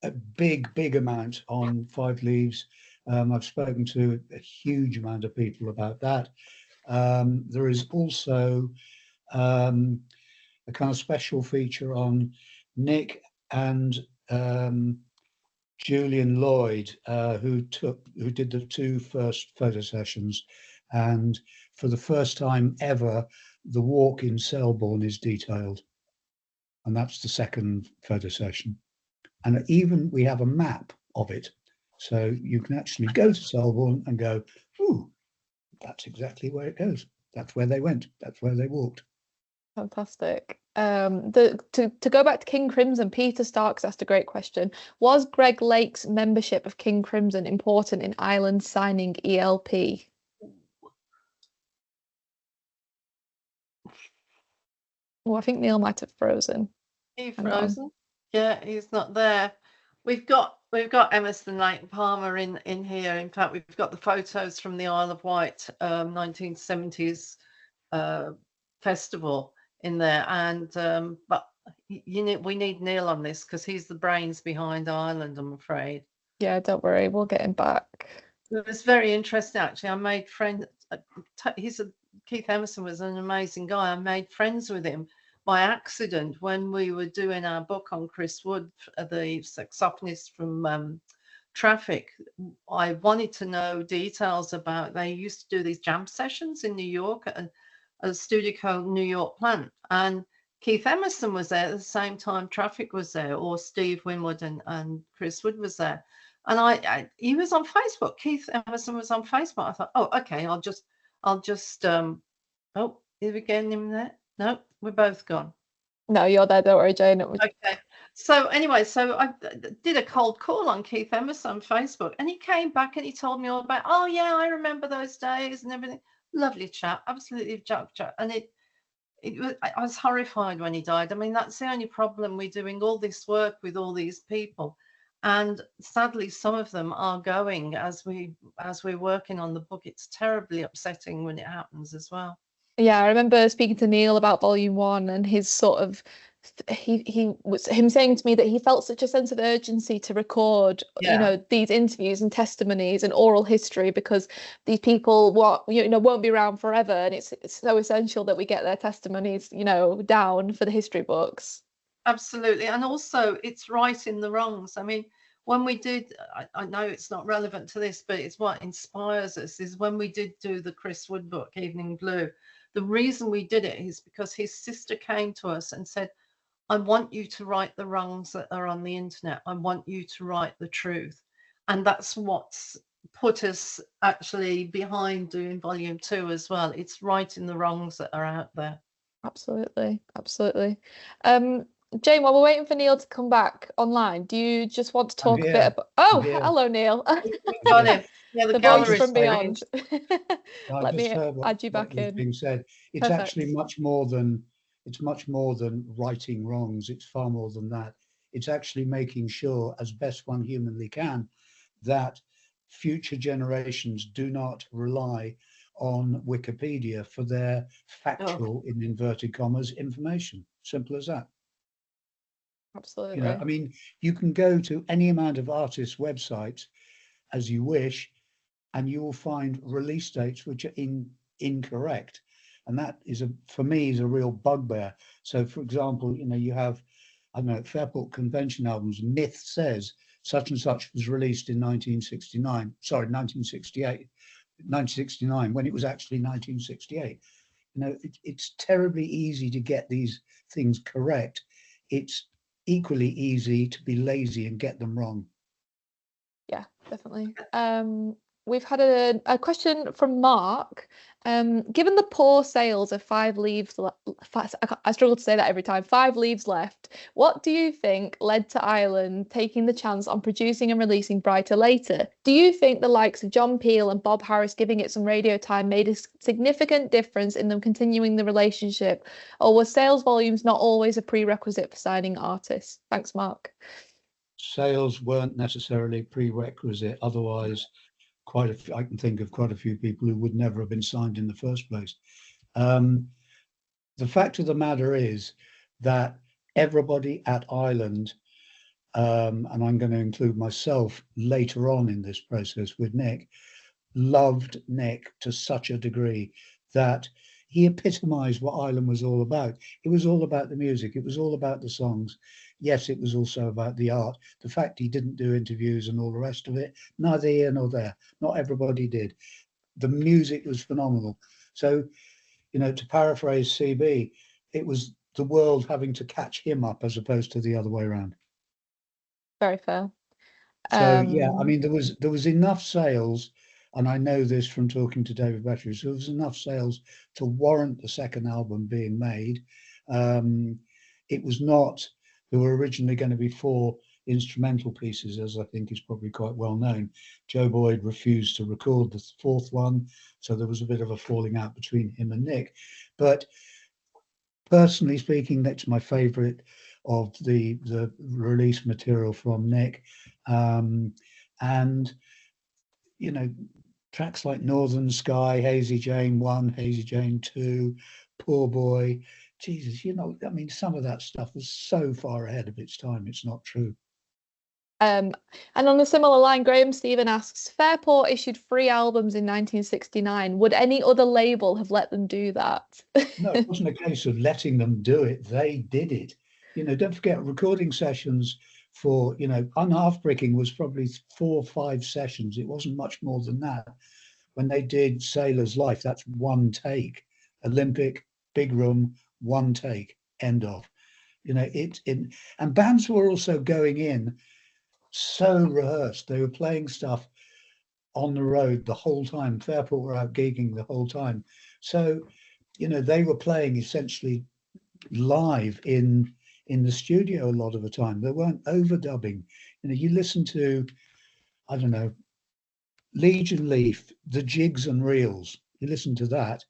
a big amount on 5 leaves. I've spoken to a huge amount of people about that. There is also a kind of special feature on Nick and Julian Lloyd, who did the 2 first photo sessions, and for the first time ever, the walk in Selborne is detailed, and that's the 2nd photo session. And even we have a map of it, so you can actually go to Selborne and go, ooh, that's exactly where it goes. That's where they went. That's where they walked. Fantastic. To go back to King Crimson, Peter Starks asked a great question. Was Greg Lake's membership of King Crimson important in Ireland signing ELP? Oh, I think Neil might have frozen. He frozen? Yeah, he's not there. We've got Emerson Lake Palmer in here. In fact, we've got the photos from the Isle of Wight 1970s festival in there, and but we need Neil on this because he's the brains behind Ireland, I'm afraid. Yeah, don't worry, we'll get him back. It was very interesting, actually. I made friends. Keith Emerson was an amazing guy. I made friends with him by accident when we were doing our book on Chris Wood, the saxophonist from Traffic. I wanted to know details about, they used to do these jam sessions in New York at a studio called New York Plant, and Keith Emerson was there at the same time Traffic was there, or Steve Winwood and Chris Wood was there. And he was on Facebook. Keith Emerson was on Facebook. I thought, oh, okay, I'll just oh, is we getting him there? No, we're both gone. No, you're there, don't worry, Jane. Okay. So anyway, so I did a cold call on Keith Emerson on Facebook, and he came back and he told me all about, oh yeah, I remember those days and everything. Lovely chap, absolutely chap. And I was horrified when he died. I mean, that's the only problem. We're doing all this work with all these people, and sadly, some of them are going as we're working on the book. It's terribly upsetting when it happens as well. Yeah, I remember speaking to Neil about Volume 1 and his sort of him saying to me that he felt such a sense of urgency to record, these interviews and testimonies and oral history, because these people won't be around forever, and it's so essential that we get their testimonies down for the history books. Absolutely. And also it's righting the wrongs. I mean, when we did, I know it's not relevant to this, but it's what inspires us, is when we did do the Chris Wood book, Evening Blue. The reason we did it is because his sister came to us and said, I want you to right the wrongs that are on the internet. I want you to write the truth. And that's what's put us actually behind doing Volume 2 as well. It's righting the wrongs that are out there. Absolutely. Jayne, while we're waiting for Neil to come back online, do you just want to talk a bit about... Oh, hello, Neil. Got him. Yeah, the voice from beyond. Let me add you back in. Being said, it's Perfect. actually much more than righting wrongs. It's far more than that. It's actually making sure, as best one humanly can, that future generations do not rely on Wikipedia for their factual, in inverted commas, information. Simple as that. Absolutely. I mean, you can go to any amount of artists' websites as you wish, and you will find release dates which are incorrect, and that for me is a real bugbear. So, for example, you have, I don't know, Fairport Convention albums. Myth says such and such was released in 1969, when it was actually 1968. It's terribly easy to get these things correct. It's equally easy to be lazy and get them wrong. Yeah, definitely. We've had a question from Mark. Given the poor sales of 5 leaves, I struggle to say that every time, 5 leaves left, what do you think led to Ireland taking the chance on producing and releasing Brighter Later? Do you think the likes of John Peel and Bob Harris giving it some radio time made a significant difference in them continuing the relationship, or were sales volumes not always a prerequisite for signing artists? Thanks, Mark. Sales weren't necessarily prerequisite, otherwise I can think of quite a few people who would never have been signed in the first place. The fact of the matter is that everybody at Island, and I'm going to include myself later on in this process with Nick, loved Nick to such a degree that he epitomized what Island was all about. It was all about the music. It was all about the songs. Yes, it was also about the art. The fact he didn't do interviews and all the rest of it, neither here nor there. Not everybody did. The music was phenomenal. So, you know, to paraphrase CB, it was the world having to catch him up as opposed to the other way around. Very fair. So yeah, I mean, there was enough sales, and I know this from talking to David Battery, so there was enough sales to warrant the second album being made. It was not, there were originally going to be 4 instrumental pieces, as I think is probably quite well known. Joe Boyd refused to record the 4th one, so there was a bit of a falling out between him and Nick. But personally speaking, that's my favourite of the release material from Nick. And, you know, tracks like Northern Sky, Hazy Jane 1, Hazy Jane 2, Poor Boy, Jesus, you know, I mean, some of that stuff was so far ahead of its time, it's not true. And on a similar line, Graham Stephen asks, Fairport issued 3 albums in 1969. Would any other label have let them do that? No, it wasn't a case of letting them do it. They did it. You know, don't forget recording sessions for, you know, Unhalf Bricking was probably 4 or 5 sessions. It wasn't much more than that. When they did Sailor's Life, that's 1 take. Olympic, big room, 1 take, end of. You know, and bands were also going in so rehearsed. They were playing stuff on the road the whole time. Fairport were out gigging the whole time. So, you know, they were playing essentially live in the studio a lot of the time. They weren't overdubbing. You know, you listen to, I don't know, Legion Leaf, the jigs and reels. You listen to that,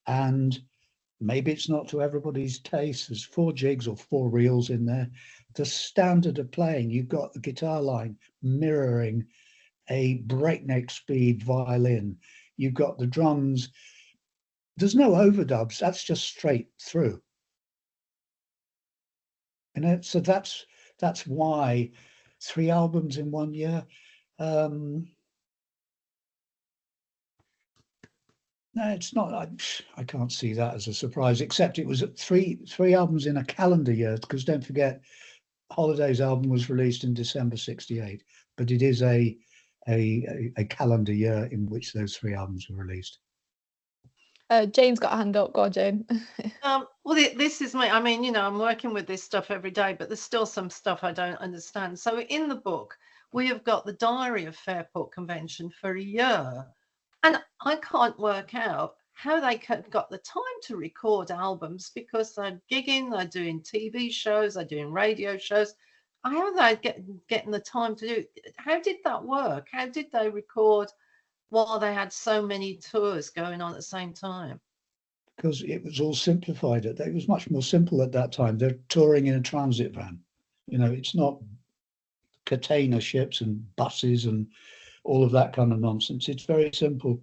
and maybe it's not to everybody's taste. There's 4 jigs or 4 reels in there. The standard of playing, you've got the guitar line mirroring a breakneck speed violin. You've got the drums. There's no overdubs. That's just straight through. You know, so that's why 3 albums in 1 year. No, it's not. I can't see that as a surprise, except it was 3 albums in a calendar year, because don't forget, Holiday's album was released in December '68, but it is a calendar year in which those 3 albums were released. Jane's got a hand up. Go on, Jane. Well, this is my, I mean, you know, I'm working with this stuff every day, but there's still some stuff I don't understand. So in the book, we have got the diary of Fairport Convention for a year. And I can't work out how they got the time to record albums, because they're gigging, they're doing TV shows, they're doing radio shows. How are they getting the time to do it? How did that work? How did they record while they had so many tours going on at the same time? Because it was all simplified. It was much more simple at that time. They're touring in a transit van. You know, it's not container ships and buses and all of that kind of nonsense. It's very simple.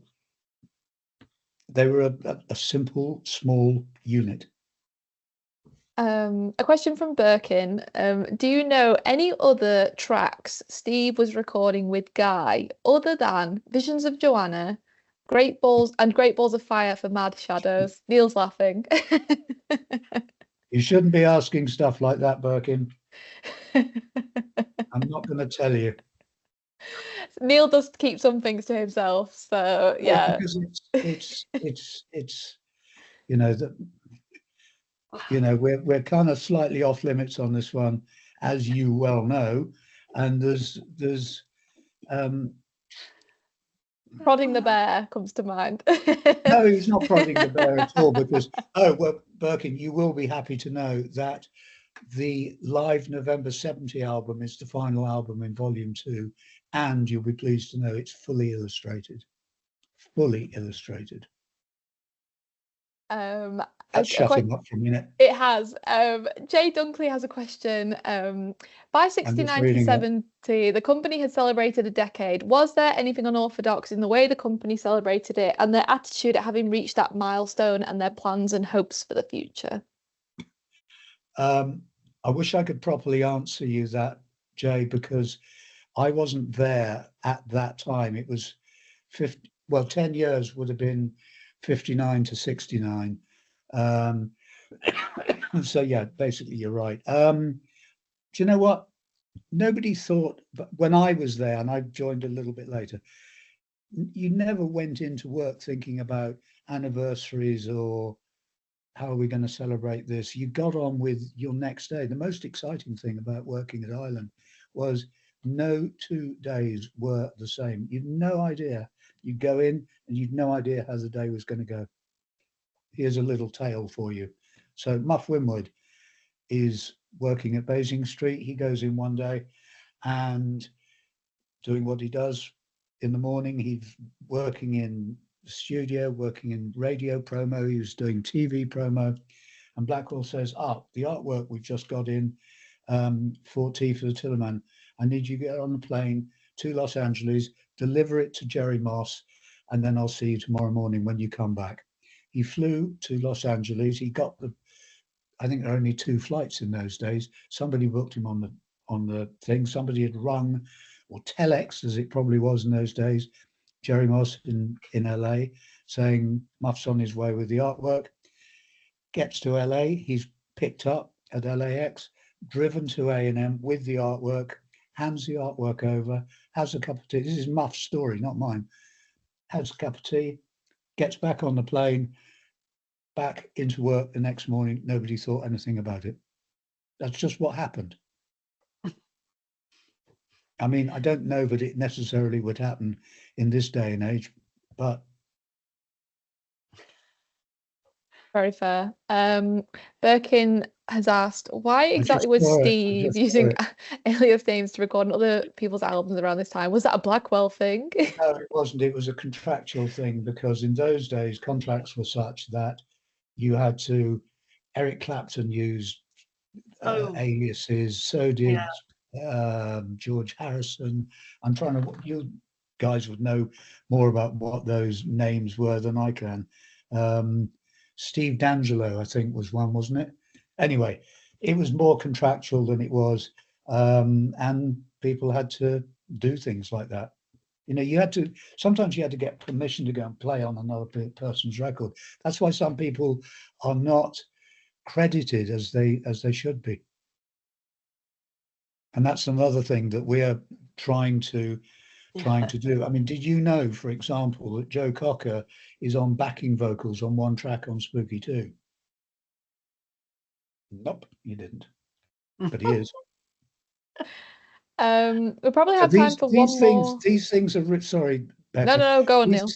They were a simple, small unit. A question from Birkin. Do you know any other tracks Steve was recording with Guy other than Visions of Joanna, Great Balls of Fire for Mad Shadows? Neil's laughing. You shouldn't be asking stuff like that, Birkin. I'm not going to tell you. Neil does keep some things to himself, so yeah. Well, because it's you know that. You know, we're kind of slightly off limits on this one, as you well know, and there's Prodding the bear comes to mind. No, he's not prodding the bear at all, because well, Birkin, you will be happy to know that the live November '70 album is the final album in Volume 2, and you'll be pleased to know it's fully illustrated. That's shutting up for a minute. It has. Jay Dunkley has a question. By 69 to 70, the company had celebrated a decade. Was there anything unorthodox in the way the company celebrated it and their attitude at having reached that milestone and their plans and hopes for the future? I wish I could properly answer you that, Jay, because I wasn't there at that time. It was 10 years would have been 59 to 69. So yeah, basically you're right. Do you know what? Nobody thought, but when I was there, and I joined a little bit later, you never went into work thinking about anniversaries or how are we going to celebrate this. You got on with your next day. The most exciting thing about working at Island was no 2 days were the same. You'd no idea. You'd go in and you'd no idea how the day was going to go. Here's a little tale for you. So Muff Winwood is working at Basing Street. He goes in one day and doing what he does in the morning. He's working in the studio, working in radio promo. He was doing TV promo. And Blackwell says, the artwork we've just got in for Tea for the Tillerman. I need you to get on the plane to Los Angeles, deliver it to Jerry Moss, and then I'll see you tomorrow morning when you come back. He flew to Los Angeles. He got I think there are only 2 flights in those days. Somebody booked him on the thing. Somebody had rung, or telex as it probably was in those days, Jerry Moss in LA, saying Muff's on his way with the artwork. Gets to LA, he's picked up at LAX, driven to A&M with the artwork, hands the artwork over, has a cup of tea. This is Muff's story, not mine. Has a cup of tea, gets back on the plane, back into work the next morning. Nobody thought anything about it. That's just what happened. I mean, I don't know that it necessarily would happen in this day and age, but very fair. Birkin has asked, why exactly was Steve using alias names to record on other people's albums around this time? Was that a Blackwell thing? No, it wasn't. It was a contractual thing, because in those days contracts were such that you had to. Eric Clapton used aliases. So did George Harrison. I'm trying to. You guys would know more about what those names were than I can. Steve D'Angelo, I think, was one, wasn't it? Anyway, it was more contractual than it was, and people had to do things like that. You know, sometimes you had to get permission to go and play on another person's record. That's why some people are not credited as they should be. And that's another thing that we're trying to do. I mean, did you know, for example, that Joe Cocker is on backing vocals on one track on Spooky 2? Nope, you didn't. But he is. We'll probably have time for one more. These things are sorry, Becca. No, go on, Neil.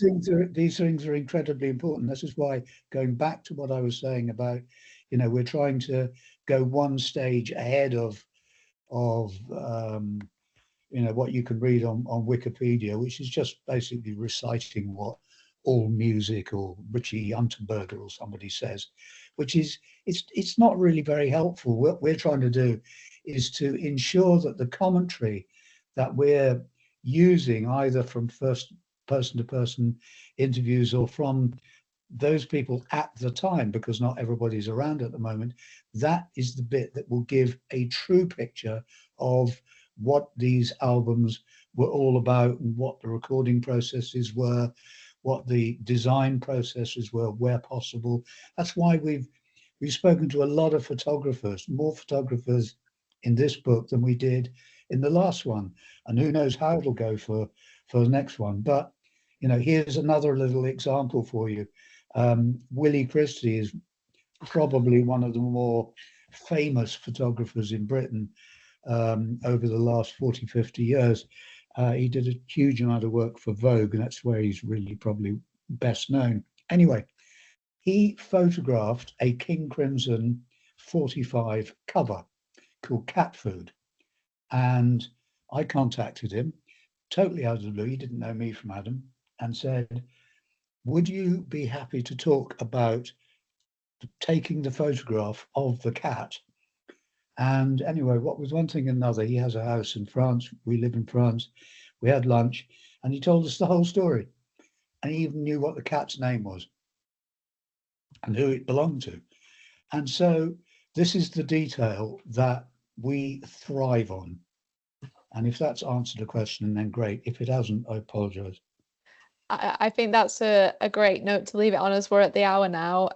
These things are incredibly important. This is why, going back to what I was saying about, you know, we're trying to go one stage ahead of you know, what you can read on Wikipedia, which is just basically reciting what all music or Richie Unterberger or somebody says, which is it's not really very helpful. What we're trying to do is to ensure that the commentary that we're using, either from first person to person interviews or from those people at the time, because not everybody's around at the moment, that is the bit that will give a true picture of what these albums were all about, and what the recording processes were, what the design processes were where possible. That's why we've spoken to a lot of photographers, more photographers in this book than we did in the last one, and who knows how it'll go for the next one. But you know, here's another little example for you. Willie Christie is probably one of the more famous photographers in Britain over the last 40-50 years. He did a huge amount of work for Vogue, and that's where he's really probably best known. Anyway, he photographed a King Crimson 45 cover called Cat Food, and I contacted him totally out of the blue. He didn't know me from Adam, and said, would you be happy to talk about taking the photograph of the cat. And anyway, what was one thing and another, he has a house in France. We live in France. We had lunch and he told us the whole story. And he even knew what the cat's name was and who it belonged to. And so this is the detail that we thrive on. And if that's answered the question, then great. If it hasn't, I apologize. I think that's a great note to leave it on, as we're at the hour now.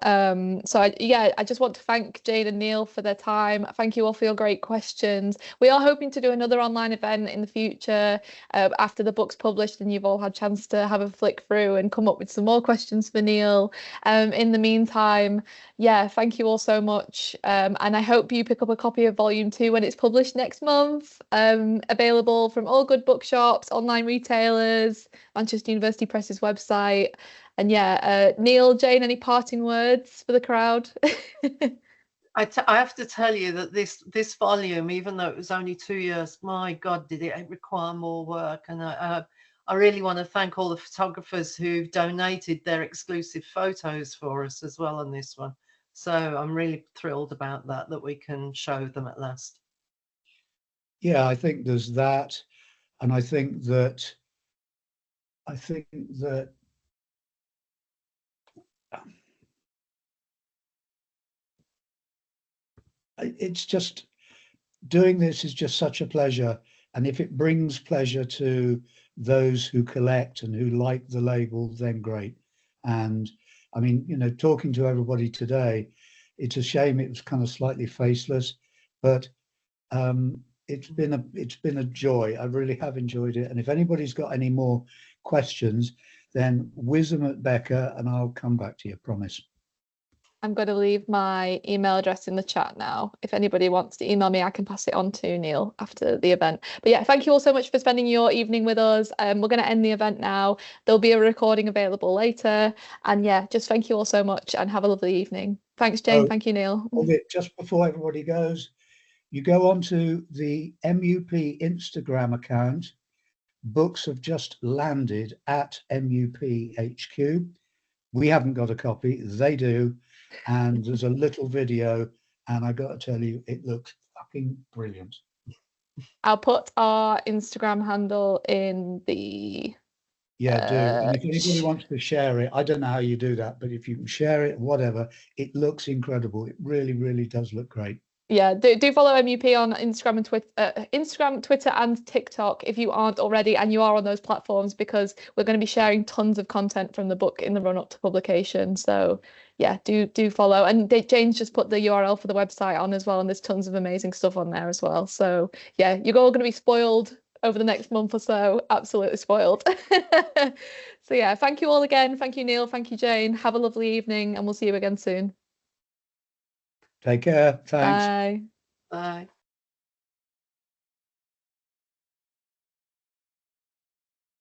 So I just want to thank Jayne and Neil for their time. Thank you all for your great questions. We are hoping to do another online event in the future after the book's published and you've all had a chance to have a flick through and come up with some more questions for Neil. In the meantime, yeah, thank you all so much. And I hope you pick up a copy of Volume 2 when it's published next month. Available from all good bookshops, online retailers, Manchester University Press's website. And yeah, Neil, Jayne, any parting words for the crowd? I have to tell you that this volume, even though it was only 2 years, my God, did it require more work. And I really want to thank all the photographers who've donated their exclusive photos for us as well on this one. So I'm really thrilled about that we can show them at last. Yeah, I think there's that. And I think that it's just, doing this is just such a pleasure. And if it brings pleasure to those who collect and who like the label, then great. And I mean, you know, talking to everybody today, it's a shame it was kind of slightly faceless, but it's been a joy. I really have enjoyed it. And if anybody's got any more questions, then whiz them at Becca and I'll come back to you, promise. I'm going to leave my email address in the chat now. If anybody wants to email me, I can pass it on to Neil after the event. But yeah, thank you all so much for spending your evening with us. We're going to end the event now. There'll be a recording available later. And yeah, just thank you all so much and have a lovely evening. Thanks, Jayne. Thank you, Neil. Just before everybody goes, you go onto the MUP Instagram account. Books have just landed at MUP HQ. We haven't got a copy, they do. And there's a little video, and I got to tell you, it looks fucking brilliant. I'll put our Instagram handle in the... Yeah, do. And if anybody wants to share it, I don't know how you do that, but if you can share it, whatever, it looks incredible. It really, really does look great. Yeah, do follow MUP on Instagram and Twitter and TikTok if you aren't already, and you are on those platforms, because we're going to be sharing tons of content from the book in the run up to publication. So yeah, do follow. And Jayne's just put the URL for the website on as well, and there's tons of amazing stuff on there as well. So yeah, you're all going to be spoiled over the next month or so. Absolutely spoiled. So yeah, thank you all again. Thank you, Neil. Thank you, Jayne. Have a lovely evening, and we'll see you again soon. Take care. Thanks. Bye. Bye.